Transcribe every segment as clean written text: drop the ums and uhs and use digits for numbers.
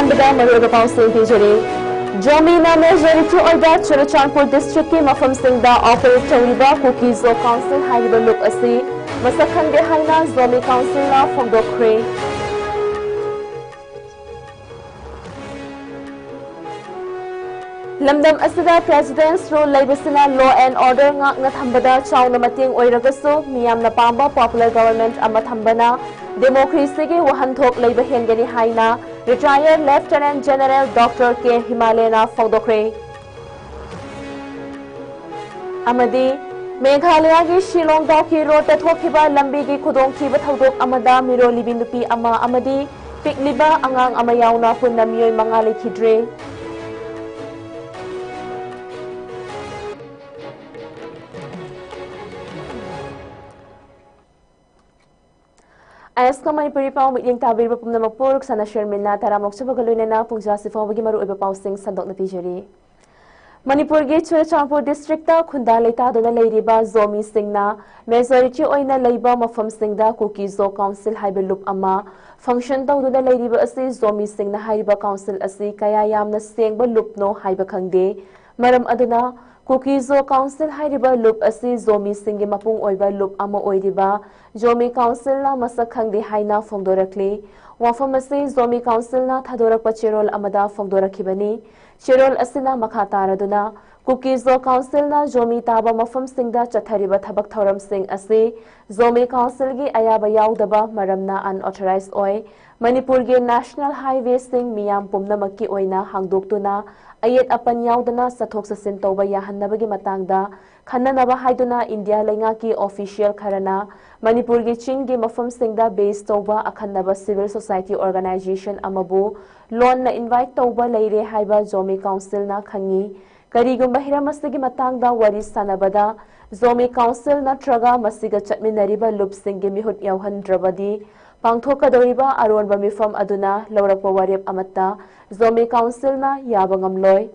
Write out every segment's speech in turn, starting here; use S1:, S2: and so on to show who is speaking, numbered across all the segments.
S1: Ahambada Maruga Council Pijari. Zomi na majority order Churachandpur district ki mafam singda operate tawriba cookies o council haiba look asi masakhan de haina Zomi council na phongdokre. Lamdam asida president's role laibasina law and order ngak na thambada chawna mating oiragasu miyam na pamba popular government ama thambana democracy ge wahanthok laiba hengani haina retired Lieutenant General Dr. K. Himalena Fogdokre. Amadi Meghalaya ki Shillong Daw ki road tathokiba lambi ki khudong ki bathawdok amada miro libinupi ama amadi pikliba angang amayauna punna miyoy mga likhidre. ISCOM MANIPURI pau meeting tabir bapum na magpurok sana Sherman na taramok sa pagaloy na pungsa si Fong bagi maru iba pau sing sandok na pijari. Manipur gi Churachandpur district ta khunda leita do na leiriba Zomi sing na majority oina leiba mafam sing da cookies o council haiba loop ama function ta do na leiriba asi Zomi sing na haiba council asi kaya yam na sengba loop no haiba khangde maram aduna Cookies o council haiba loop asi Zomi singi mapung oiba loop ama oiriba Zomi council na masak khangdi haina phongdorakli wafam asi Zomi council na thadorak pa cherol amada phongdorakhibani cherol asina makha taraduna Cookies o council na Zomi taba mafam singda chathariba thabak thoram sing asi Zomi council gi ayaba yaudaba maramna unauthorized oi Manipur gi national highway sing miyam pumna makki oina hangdoktuna ayet apan yaudana sathok sasin tawba yahannabagi matangda khannanaba haiduna India lenga ki official kharana Manipur gi chinggi mafam singda base tawba akhannaba civil society organization amabu loan na invite tawba leire haiba Zomi council na khangi karigumba hiramasigi matangda wari sanabada Zomi council na traga masiga chatminariba loop singi mihut yauhandrabadi pangthokadoriba aronba mifam aduna laurakpa warep amatta Zomi council na yabangamloi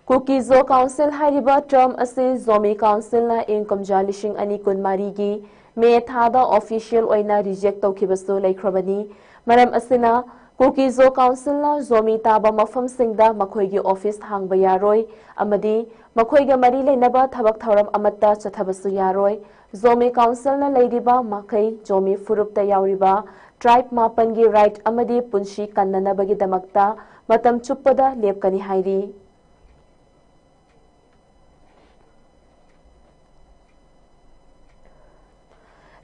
S1: Cookies o council hariba term asi Zomi council na income jalishing ani kun marigi me thada official oina reject tawkibasu laikhrabani maram asina Cookies o council na Zomi taba mafam singda makhoigi office hangba yaroi amadi makhoiga mari leinaba thabak thoram amatta chathabasu yaroi Zomi council na leiriba makai Zomi furupta yauriba tribe mapangi right amadi punshi kannanabagi damakta matam chuppada lepkani hairi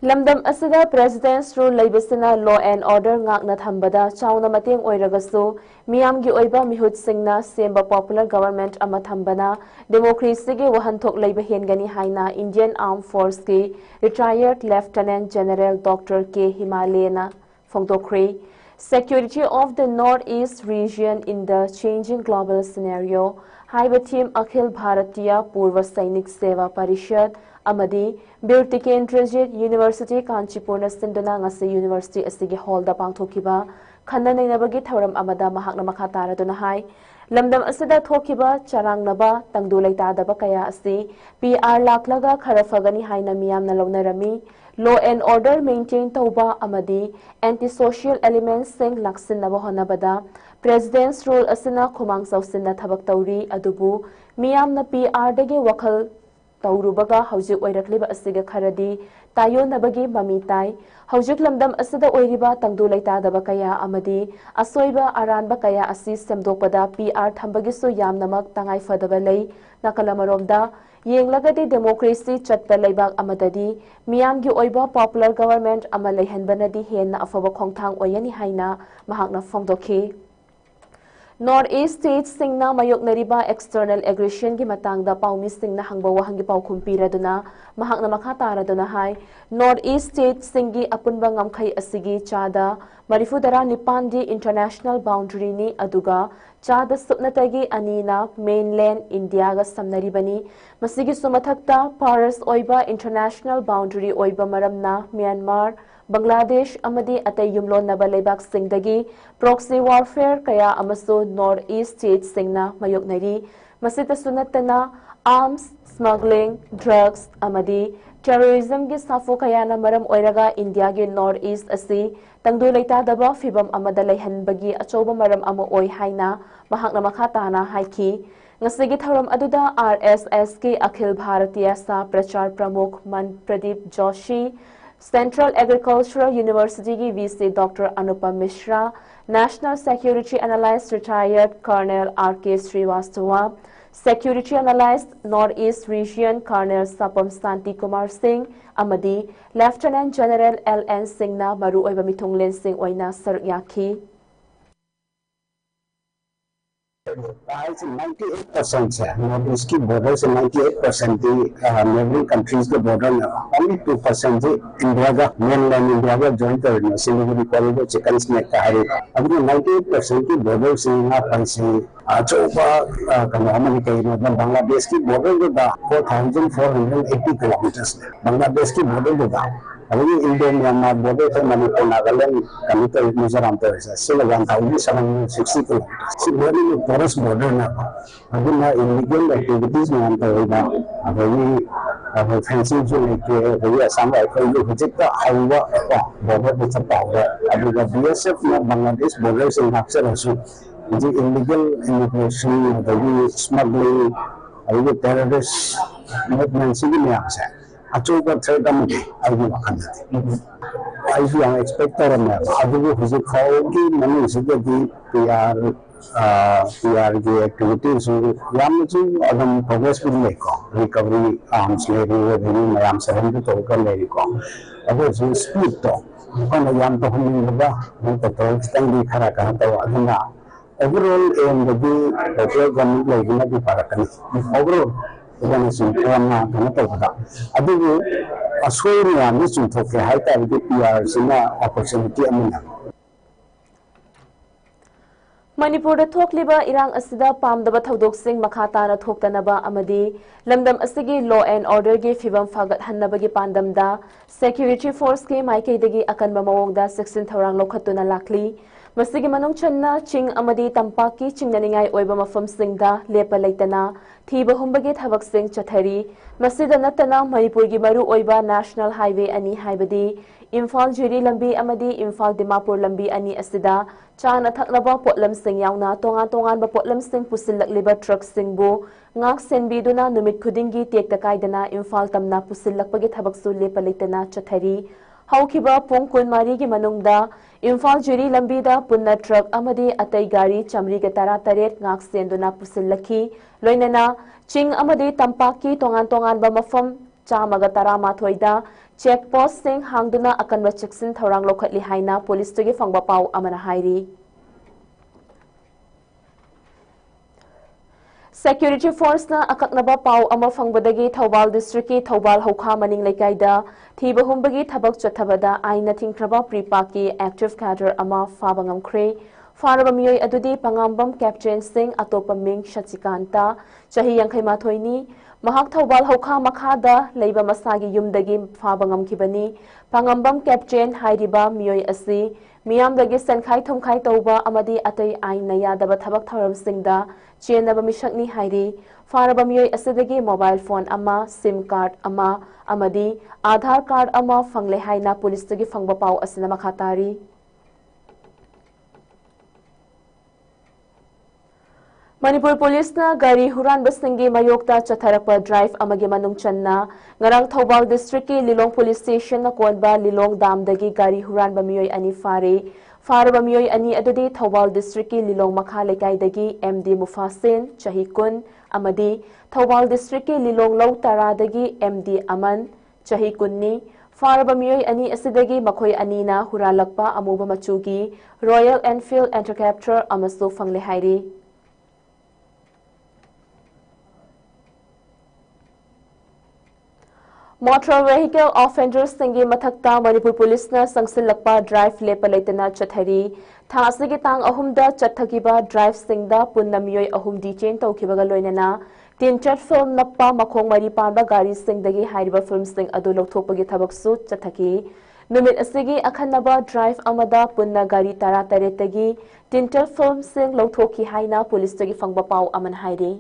S1: Lamdam asida president's rule laibasina law and order ngakna thambada chawna mateng oiragasu miyamgi oiba mihut singna semba popular government ama thambana democracy ge wahanthok laiba hengani haina Indian Armed Force ki retired Lieutenant General Dr. K. Himalena Phongdokre security of the Northeast region in the changing global scenario haiba team Akhil Bharatiya Purva Sainik Seva Parishad amadi Beauty Kendrejit University Kanchipurna Sindana ngasi University asigi hall da pangthokiba khanna nainabagi thauram amada mahakna makha taraduna hai lamdam asida thokiba charangnaba tangdu leitadaba kaya asi PR laklaga kharafagani haina miyamna lawnarami law and order maintain tauba amadi antisocial elements sing laksinaba honabada president's role asina khumang sausinna thabak tauri adubu miyamna PR dage wakhal Taurubaga haujuk oirakliba asiga kharadi tayo nabagi mamitai haujuk lamdam asida oiriba tangdu leitadaba kaya amadi asoiba aranba kaya asi semdokpada PR thambagisu yamnamak tangai fadaba lei nakalamaromda yenglagadi democracy chatpa leibak amadadi miyamgi oiba popular government ama leihanbanadi henna afaba khongthang oyani haina mahakna phongdokhi Northeast States singna mayok nariba external aggression gi matangda paumi singna hangba wahangi pau khumpiraduna mahakna makha taraduna hai Northeast States singi apunba ngamkhai asigi chada marifudara nipandi international boundary ni aduga chada supnatagi anina mainland India ga samnaribani masigi sumathakta paras oiba international boundary oiba maramna Myanmar Bangladesh amadi atay yumlon na balaybak singdagi proxy warfare kaya amaso Northeast States singna mayok nari ꯃꯁꯤꯇꯁꯨ ꯅꯠꯇꯅ arms smuggling drugs amadi terrorism gi safu kayana maram oiraga India gi north east asi tangdu leitadaba fibam amada leihanbagi achoba maram ama oi haina mahakna makha tana haiki ngasigi thoram aduda RSS ki Akhil Bharatiya Sa Prachar Pramukh Man Pradeep Joshi Central Agricultural University ki VC Dr. Anupam Mishra National Security Analyst retired Colonel R.K. Srivastava Security Analyst Northeast Region Colonel Sapam Santi Kumar Singh amadi Lieutenant General L.N. Singh na maru oiba mitunglen Singh oina saruk yaki.
S2: It's 98% है north की border से 98% थी neighbouring countries के border में only 2% थी India का mainland India का joint कर सिलीगुड़ी कॉरिडोर चिकन स्नैक का है अभी 98% की बॉर्डर से यहाँ पर से अचोबा कनामन के मतलब बांग्लादेश की बॉर्डर जो था 4480 किलोमीटर बांग्लादेश की बॉर्डर जो था अभी इंडिया म्यांमार बॉर्डर से मणिपुर नागालैंड कमिटल मिजोरम तो ऐसा सिर्फ 1760 किलोमीटर सिर्फ में फॉरेस्ट बॉर्डर ना अभी ना इलीगल एक्टिविटीज में हम तो होगा अभी फेंसिंग जो लेके अभी असम राइफल जो विजिट हाईवा बॉर्डर पे चलता होगा अभी का बीएसएफ में बांग्लादेश बॉर्डर से अक्सर हंसू जी इलीगल इमिग्रेशन अभी स्मगलिंग अभी टेररिस्ट मूवमेंट से भी नहीं आ सकता अचूक थर्ड अमुदी अभी वखान आइसु yang expect tarana adugu huzik khawgi manu sigadi PR ge activities yamchu adam progress bi leko recovery arms level revenue mayam sarang to kar leko ago speed to kon yam to hum ba to tang bi khara ka to aduna overall aim the government level bi parakani overall Manipur thokliba irang asida pamdaba thodok sing makhatana thoktanaba amadi lamdam asigi law and order gi fibam fagat hannabagi pandamda security force ki maikaidagi akanba mawongda section thorang lokhatuna lakli masigi manung channa ching amadi tampaki chingnaningai oiba mafam singda lepa leitana thiba humbagi thabak sing chathari masida natana Manipur gi maru oiba national highway ani haibadi imphal jiri lambi amadi imphal dimapur lambi ani asida chana thaknaba potlam sing yauna tongan ba potlam sing pusillakliba truck sing bu ngak senbi duna numit khudingi tekta kaidana imphal tamna pusillakpagi thabak su lepa leitana chathari haukiba pung kun mari gi manungda imphal jiri lambi da punna truck amadi atai gari chamri ga tara taret ngak senduna pusillakhi loinana ching amadi tampaki tongan ba mafam chamaga tara mathoida check post sing hangduna akanba cheksin thorang lokhatli haina police to gi fangba pau amana hairi Security force na akaknaba pau ama fangbadagi Thawbal district ki Thawbal hokha maning lekaida thiba humbagi thabak chathabada aina thingkraba pripaki active cadre ama fabangam khre faraba miyoi adudi pangambam captain singh atopa ming shachikanta chahi yankhai mathoini mahak Thawbal hokha makhada leiba masagi yumdagi fabangam kibani pangambam captain hairiba miyoi asi miyamdagi sankhai thumkhai tauba amadi atai aina yadaba thabak tharam singda chenaba mishakni hairi faraba miyoi asidagi mobile phone ama sim card ama amadi aadhar card ama fangle haina police tagi fangba pau asina makhatari Manipur police na gari huran basingi mayokta chatharakpa drive amagi manung channa ngarang Thawbal district ki Lilong police station na konba Lilong dam dagi gari huran ba miyoi ani faraba miyoi ani adudi Thawbal district ki Lilong makha lekai dagi MD Mufasin chahi kun amadi Thawbal district ki Lilong law tara dagi MD Aman chahi kunni faraba miyoi ani asidagi makhoi ani na huralakpa amuba machugi Royal Enfield Interceptor amasu fangle hairi Motor vehicle offenders singi mathakta Manipur police na sangsilakpa drive lepa leitana chathari thasigi tang ahumda chathagiba drive singda punnamiyoi ahum detain tawkibaga loinana tinchat film nappa makhong mari panba gari singdagi hairiba film sing adu lokthopagi thabak su chathaki numit asigi akhanaba drive amada punna gari tara taretagi tinchat film sing lokthoki haina police tagi fangba pau aman hairi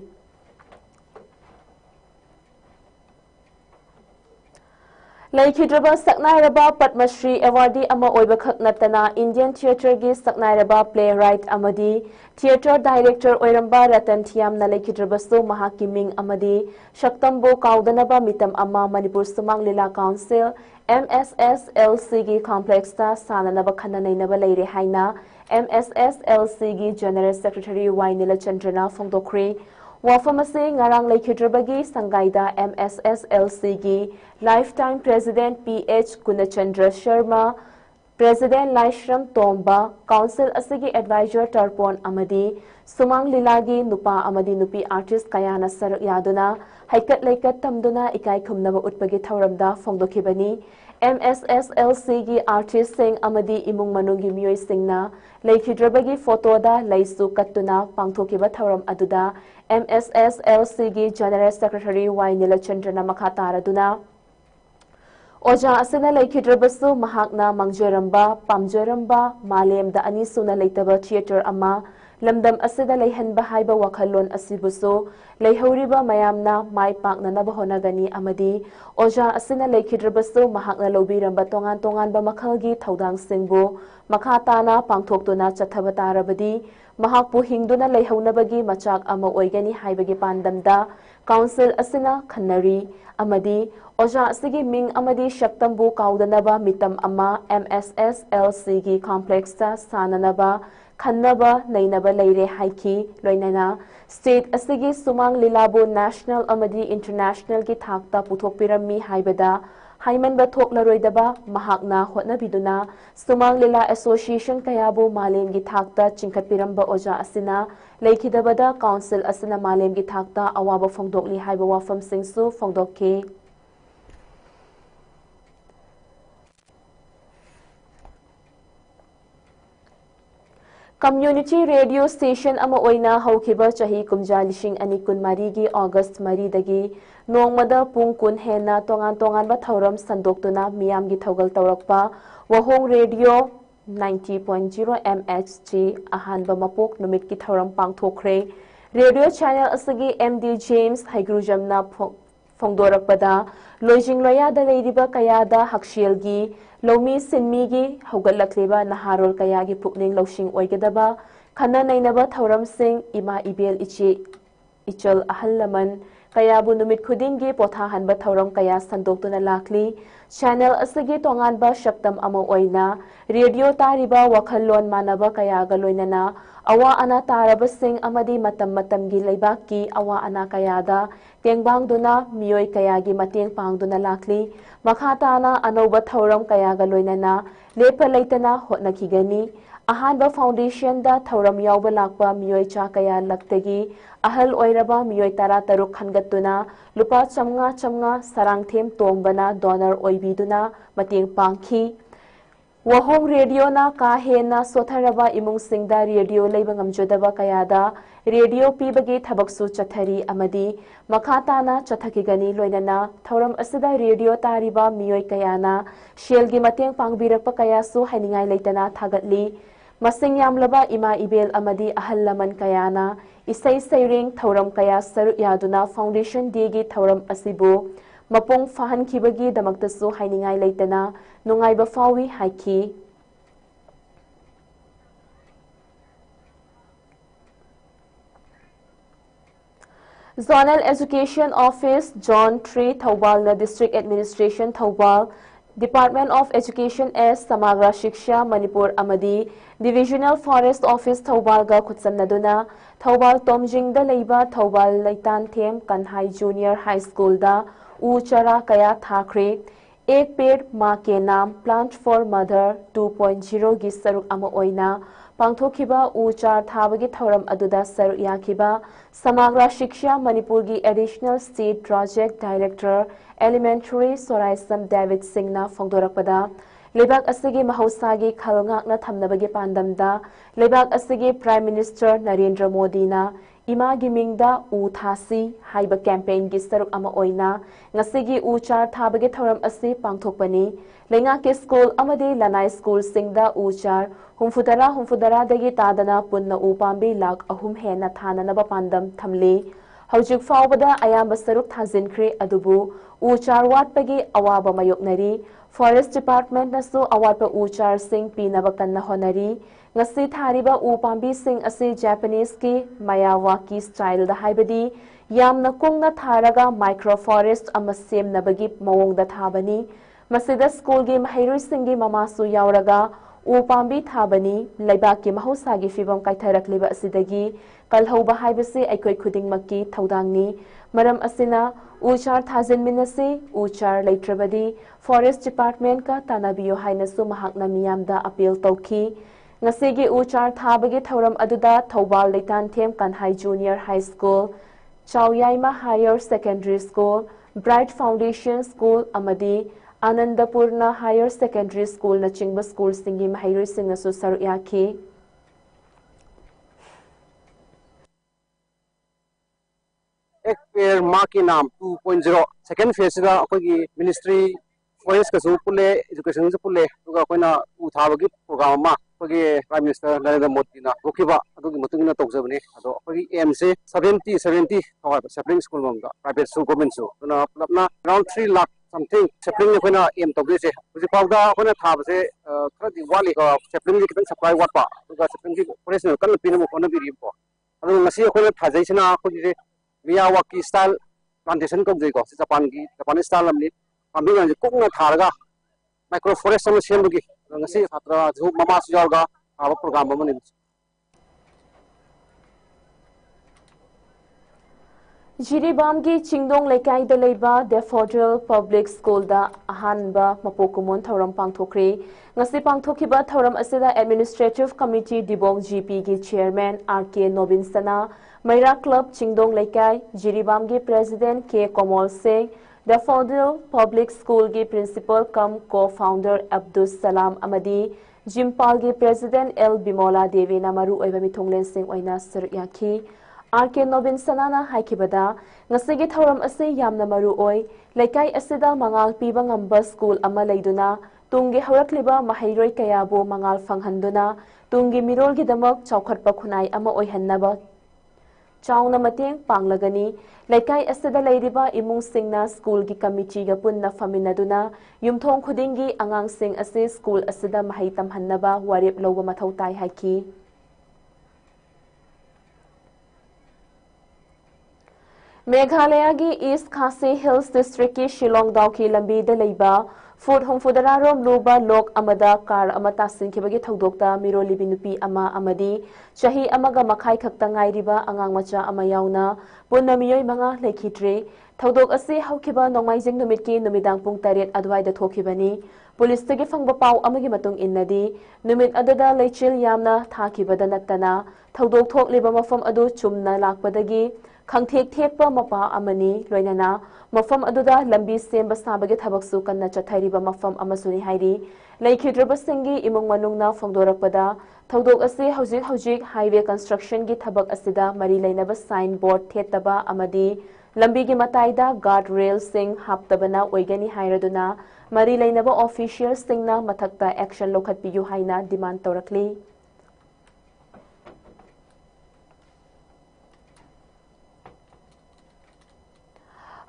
S1: Laikhidraba Saknairaba Padmashri Awardee Ama Oiba Khaknatana Indian Theatre gi Saknairaba Playwright Amadi Theatre Director Oiramba Ratan Thiam na Laikhidraba Su Mahaki Ming Amadi Shaktambo Kaudanaba Mitam Ama Manipur Sumang Lila Council MSSLC gi Complex ta Sananaba Khananainaba Leire Haina MSSLC gi General Secretary Wainila Chandrana Phongdokri Wafamasi ngarang Laikhidrabagi Sangaida MSSLC gi Lifetime President PH Gunachandra Sharma President Laishram Tomba Council Asigi Advisor Tarpon Amadi Sumang Lilagi Nupa Amadi Nupi Artist Kayana Sarak Yaduna Haikat Laikat Tamduna Ikai Kumnaba Utpagi Tauramda Phongdokibani MSSLC gi Artist Sing Amadi Imung Manungi Miyoi Singna Laikhidrabagi Photo da Laisu Katuna Pangthokiba Tauram Aduda MSSLC gi General Secretary Wainila Chandrana Makataraduna Oja asina Laikhidrabasu Mahakna Mangjaramba Pamjaramba Malemda Anisuna Laitaba Theatre Ama Lamdam asida Laihanba Haiba Wakhalon Asibusu Laihoriba Mayamna Mai Pakna Nabahonagani Amadi Oja asina Laikhidrabasu Mahakna Lobiramba Tongan Tonganba Makhalgi Thaudang Singbu Makatana Pangthoktuna Chathabatarabadi Mahakpu Hingduna Laihaunabagi Machak Ama Oigani Haibagi Pandamda Council asina Khanari Amadi Oja asigi Ming Amadi Shaktambu Kaudanaba Mitam Ama MSSLC gi Complex ta Sananaba Khannaba Nainaba Leire Haiki Loinana State asigi Sumang Lilabu National Amadi International gi Thakta Puthokpirammi Haibada Haimanba Thoklaroidaba Mahakna Hotnabiduna Sumang Lila Association Kayabu Malem gi Thakta Chingkhatpiramba Oja asina Laikhidabada Council asina Malem gi Thakta Awaba Phongdokli Haiba Wafam Singsu Phongdokki Community Radio Station ama oina haukiba chahi kumja lishing ani kun mari gi August mari dagi nongmada pung kun hena tongan tongan ba thauram sandoktuna miyam gi thogal tawrakpa wahong radio 90.0 MHG ahanba mapok numit ki thauram pangthokre radio channel asagi MD James Haigrujamna Phongdorakpada Loijing Loya da Leiriba Kayada Hakshielgi Lomi Sinmigi Haugatlakliba Naharol Kayagi Pukning Loshing Oigadaba Kana Nainaba Thauram Singh Ima Ibel Ichal Ahalaman Kayabu Numit Kudingi Pothahanba Thauram Kaya Sandoktuna Lakli Channel Asagi Tonganba Shaktam Ama Oina Radio Tariba Wakhalon Manaba Kayaga Loinana Awa ana taraba sing amadi matam gi leibaki awa ana kayada tengbang duna miyoi kayagi mateng pangduna lakli makhatana anoba thauram kayaga loinana lepa leitana hotnakigani ahanba foundation da thauram yawba lakpa miyoi cha kaya laktagi ahal oiraba miyoi tara taruk khangatuna lupa chamnga sarangthem tongbana donor oibiduna mateng pangki Wahong radio na kahena sotharaba imung singda radio leibangam jodaba kayada radio pibagi thabaksu chathari amadi makhatana chathakigani loinana thauram asida radio tariba miyoi kayana shelgi mateng pangbirakpa kayasu hainingai leitana thagatli masing yamlaba ima ibel amadi ahallaman kayana isai sairing thauram kaya saru yaduna foundation degi thauram asibu Mapong fahan kibagi damaktasu hainingai leitana nungai bafawi haiki Zonal Education Office John 3 Thoubal na District Administration Thoubal Department of Education S Samagra Shiksha Manipur Amadi Divisional Forest Office Thoubal ga khutsamnaduna Thoubal Tomjingda leiba Thoubal Leitan Them Kanhai Junior High School da Uchara Kaya Thakre Ek Ped Ma Ke Naam Plant for Mother 2.0 gi saruk ama oina pangthokiba Uchar Thabagi Thauram aduda saruk yakiba Samagra Shiksha Manipur gi Additional State Project Director Elementary Soraisam David Singna Phongdorakpada Lebak asigi mahausagi khalngakna thamnabagi pandamda Lebak asigi Prime Minister Narendra Modi na Ima gimingda u thasi haiba campaign gi saruk ama oina ngasigi u char thabagi thoram asi pangthokpani lenga ke school amadi lanai school singda u char humfudara dagi tadana punna u pambi lak ahum hena thana naba pandam thamli Hojik faubada ayamba saruk thajinkre adubu uchar watpagi awaba mayoknari Forest Department nasu awatpa uchar sing pinaba kanna honari ngasi thariba u pambi sing ase Japanese ki Miyawaki style da haibadi yamna kungna tharaga microforest ama semnabagi mawongda thabani masida school gi mahairui singi mamasu yauraga u pambi thabani laibaki mahosagi fibam kaitharakliba asidagi kalhauba haibase aikoi khuding makki thaudangni maram asina uchar thajin minase uchar leitrabadi Forest Department ka tanabiyo hainasu mahakna miyamda appeal tawki ngasigi uchar thabagi thauram aduda Thobal Leitan Them Kanhai Junior High School Chauyaima Higher Secondary School Bright Foundation School amadi Anandapurna Higher Secondary School na chingba school singi mahairui singnasu saru yaki
S3: एक पेड़ माँ के नाम 2.0 second phase का अखोगी ministry forest का सु पुले education से पुले Tuga Koyna उथाबगी programme मा अखोगी प्राइम मिनिस्टर नरेंद्र मोदी ना रोकिबा अदुगी मतुंगिना तौजबने अदो अखोगी एम से 70 थवा सप्लिंग स्कूल ममदा प्राइवेट सु गवर्नमेंट सु तुना पुलपना अराउंड 3 लाख समथिंग सप्लिंग कोइना एम तौगे हुजी पावदा कोइना थाबसे खरदि वाली का सप्लिंग की कितन सप्लाई वाटपा तुगा सप्लिंग की फॉरेस्ट ने कल पिनमो कोना बिरिबो अदो ngasi अखोना थाजैसना अखोगी Miyawaki style plantation ko jai ko Japanese style amni pambi ngan kukna tharga microforest am sembugi ngasi khatra ju mama su jarga aba program amani
S1: Jiribam gi Chingdong Lekai da leiba Daffodil Public School da ahanba mapokumon thauram pangthokre ngasi pangthokiba thauram asida Administrative Committee Dibong GP gi Chairman RK Nobinsana Maira Club Chingdong Lekai Jiribam gi President K Komol Singh Daffodil Public School gi Principal cum Co-founder Abdul Salam Amadi Jimpal gi President L Bimola Devi Namaru oiba mithonglen Singh oina sir yakhi RK Nobin Sanana haikibada ngasigi thauram ase yamna maru oi laikai asida mangal piba ngamba school ama leiduna tungi haurakliba mahairoi kayabo mangal fanghanduna tungi mirol gi damak chaukhatpa khunai ama oihannaba chauna mateng panglagani laikai asida leiriba imung singna school gi committee ga punna faminaduna yumthong khudingi angang sing ase school asida mahai tamhannaba warep loba mathau tai haiki Meghalaya gi East Khasi Hills District ki Shillong Daw ki lambi da leiba food hongfudara rom luba lok amada car amata sinkibagi thodokta miro libi nupi ama amadi chahi amaga makhai khakta ngairiba angang macha ama yauna punna miyoi manga lekhitre thodok ase haukiba nongmaijing numit ki numidang pung 8 adwai da thokibani police tagi fangba pau amagi matung innadi numit adada leichil yamna thakibada nattana thodok thokliba mafam adu chumna lakpadagi khangthek thekpa mapa amani loinana mafam aduda lambi semba sabagi thabaksu kanna chathairiba mafam amasuni hairi leikhidraba singi imung manungna phongdorakpada thodok ase hojik highway construction gi thabak asida mari leinaba sign board thetaba amadi lambi gi mataida guard rail sing haptabana oigani hairaduna mari leinaba officials singna mathakta action lokhatpiyu haina demand torakli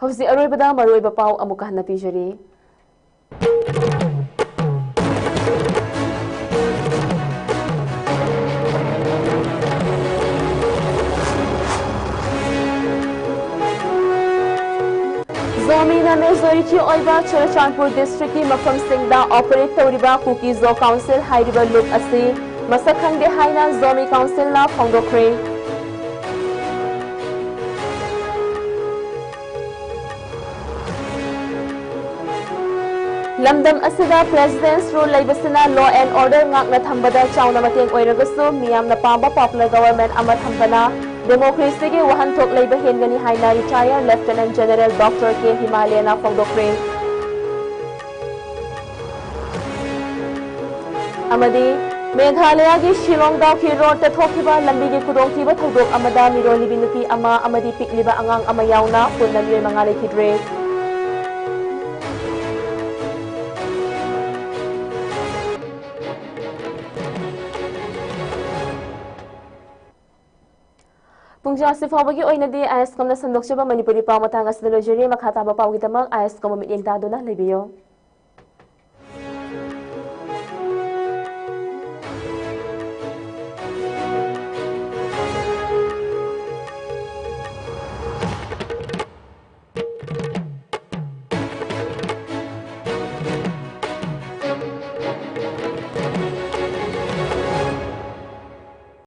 S1: Hausi aroibada maroiba pau amuka hana pijari. Zomi na Mezorichi oiba Churachandpur district ki mafam singda operate tauriba Cookie Zo Council hairiba look asi masakhangde haina Zomi Council na phongdokre. Lamdam asida President's rule laibasina law and order ngakna thambada chauna mateng oiragasu miyamna pamba popular government ama thambana democracy ge wahanthok laiba hengani haina retired Lieutenant General Dr. K Himalayana phongdokre amadi Meghalaya gi Shillong Daw ki road ta thokiba lambi gi khudongtiba thodok amada miroli binupi ama amadi pikliba angang ama yauna punna miyoy manga lekhidre Pungja si fawagi oinadi ISCOM na sandokchaba Manipuri paw matanga sa lojeri makhataba pawgi tamak ISCOM mit yengta dona lebiyo.